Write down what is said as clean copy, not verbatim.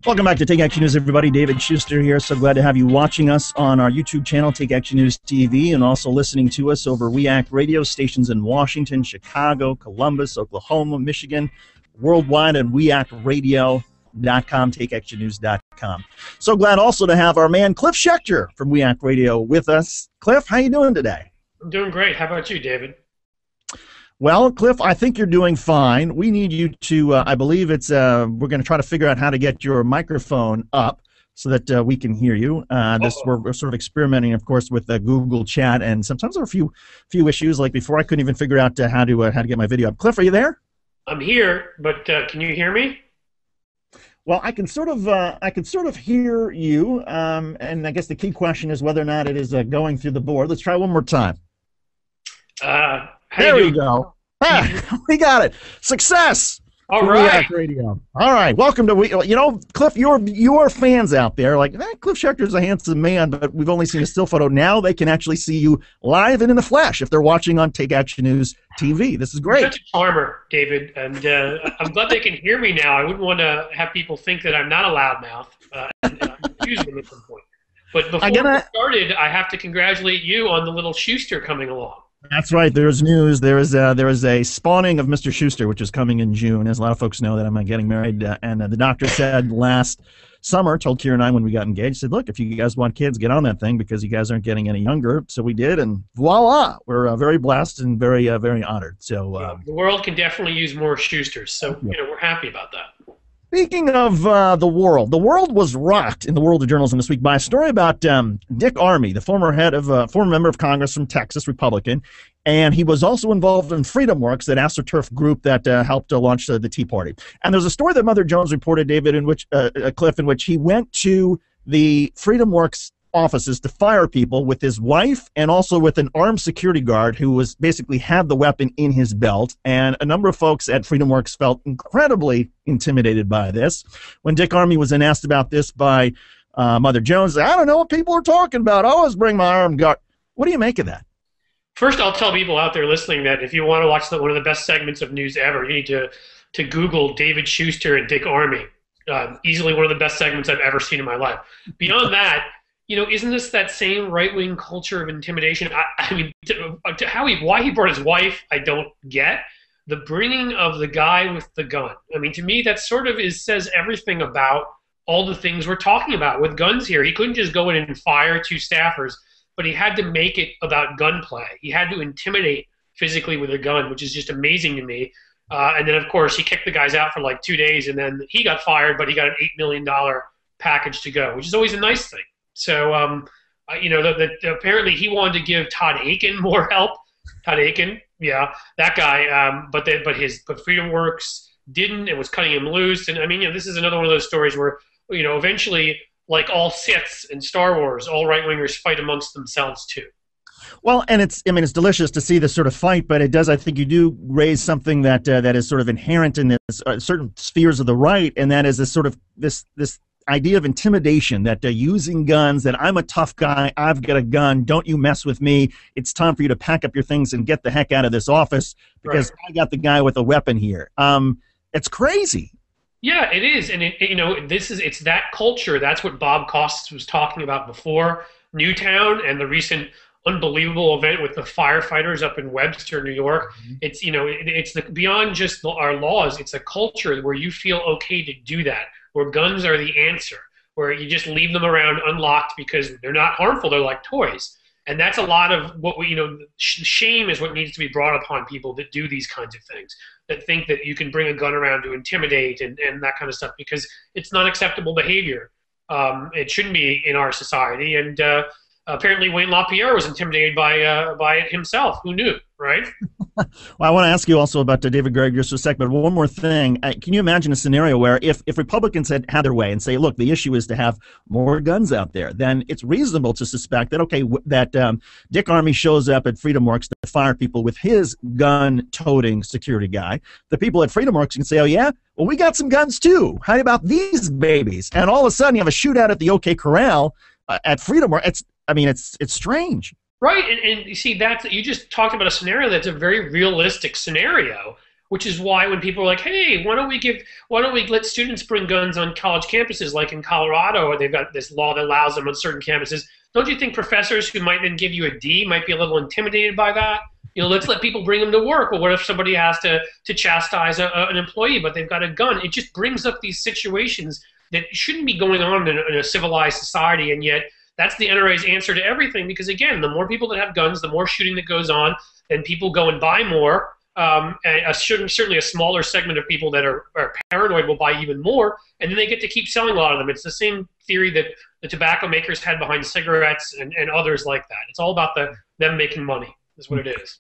Welcome back to Take Action News, everybody. David Shuster here. So glad to have you watching us on our YouTube channel, Take Action News TV, and also listening to us over We Act radio stations in Washington, Chicago, Columbus, Oklahoma, Michigan, worldwide at weactradio.com, takeactionnews.com. So glad also to have our man Cliff Schecter from We Act Radio with us. Cliff, how you doing today? I'm doing great. How about you, David? Well, Cliff, I think you're doing fine. We need you to, I believe it's, we're going to try to figure out how to get your microphone up so that we can hear you. We're sort of experimenting, of course, with Google Chat, and sometimes there are a few issues. Like before, I couldn't even figure out how to get my video up. Cliff, are you there? I'm here, but can you hear me? Well, I can sort of hear you, and I guess the key question is whether or not it is going through the board. Let's try one more time. There we go. We got it. Success. All right. Radio. All right. Welcome to Cliff. Your fans out there like Cliff Schecter's a handsome man, but we've only seen a still photo. Now they can actually see you live and in the flesh if they're watching on Take Action News TV. This is great. You're such a charmer, David, and I'm glad they can hear me now. I wouldn't want to have people think that I'm not a loudmouth and confuse them at some point. But before we started, I have to congratulate you on the little Schuster coming along. That's right. There's news. There is a spawning of Mr. Schuster, which is coming in June. As a lot of folks know that I'm getting married, and the doctor said last summer, told Kira and I when we got engaged, said, look, if you guys want kids, get on that thing because you guys aren't getting any younger. So we did, and voila, we're very blessed and very honored. So the world can definitely use more Schusters. So we're happy about that. Speaking of the world was rocked in the world of journalism this week by a story about Dick Armey, the former member of Congress from Texas, Republican, and he was also involved in FreedomWorks, that AstroTurf group that helped launch the Tea Party. And there's a story that Mother Jones reported, David, in which Cliff, in which he went to the FreedomWorks offices to fire people with his wife and also with an armed security guard who was basically had the weapon in his belt. And a number of folks at FreedomWorks felt incredibly intimidated by this. When Dick Armey was then asked about this by Mother Jones, I don't know what people are talking about. I always bring my armed guard. What do you make of that? First, I'll tell people out there listening that if you want to watch one of the best segments of news ever, you need to Google David Shuster and Dick Armey. Easily one of the best segments I've ever seen in my life. Beyond that, isn't this that same right-wing culture of intimidation? I mean, why he brought his wife, I don't get. The bringing of the guy with the gun. I mean, to me, that sort of says everything about all the things we're talking about with guns here. He couldn't just go in and fire two staffers, but he had to make it about gunplay. He had to intimidate physically with a gun, which is just amazing to me. And then, of course, he kicked the guys out for like 2 days, and then he got fired, but he got an $8 million package to go, which is always a nice thing. So, apparently he wanted to give Todd Aiken more help. Todd Aiken, yeah, that guy. But FreedomWorks didn't. It was cutting him loose. And I mean, this is another one of those stories where, eventually, like all Siths in Star Wars, all right wingers fight amongst themselves too. Well, and it's delicious to see this sort of fight, but it does, I think you do raise something that is sort of inherent in this certain spheres of the right, and that is this sort of this idea of intimidation, that using guns, that I'm a tough guy, I've got a gun, don't you mess with me, it's time for you to pack up your things and get the heck out of this office because I got the guy with a weapon here. It's crazy. Yeah, it is, and it's that culture. That's what Bob Costas was talking about before Newtown and the recent unbelievable event with the firefighters up in Webster, New York. It's beyond just our laws. It's a culture where you feel okay to do that, where guns are the answer, where you just leave them around unlocked because they're not harmful. They're like toys. And that's a lot of what shame is what needs to be brought upon people that do these kinds of things, that think that you can bring a gun around to intimidate and that kind of stuff, because it's not acceptable behavior. It shouldn't be in our society. And apparently Wayne LaPierre was intimidated by it himself. Who knew, right? Well, I want to ask you also about David Gregg just for a sec, but one more thing. Can you imagine a scenario where if Republicans had their way and say, look, the issue is to have more guns out there, then it's reasonable to suspect that, okay, that Dick Armey shows up at FreedomWorks to fire people with his gun-toting security guy. The people at FreedomWorks can say, oh, yeah? Well, we got some guns, too. How about these babies? And all of a sudden, you have a shootout at the OK Corral at FreedomWorks. It's strange. Right, and you see, you just talked about a scenario that's a very realistic scenario which is why when people are like, hey, why don't we let students bring guns on college campuses like in Colorado, or they've got this law that allows them on certain campuses, don't you think professors who might then give you a D might be a little intimidated by that? Let's let people bring them to work. Well, what if somebody has to chastise an employee, but they've got a gun? It just brings up these situations that shouldn't be going on in a civilized society, and yet that's the NRA's answer to everything, because, again, the more people that have guns, the more shooting that goes on, then people go and buy more. Certainly a smaller segment of people that are paranoid will buy even more, and then they get to keep selling a lot of them. It's the same theory that the tobacco makers had behind cigarettes and others like that. It's all about them making money, is what it is.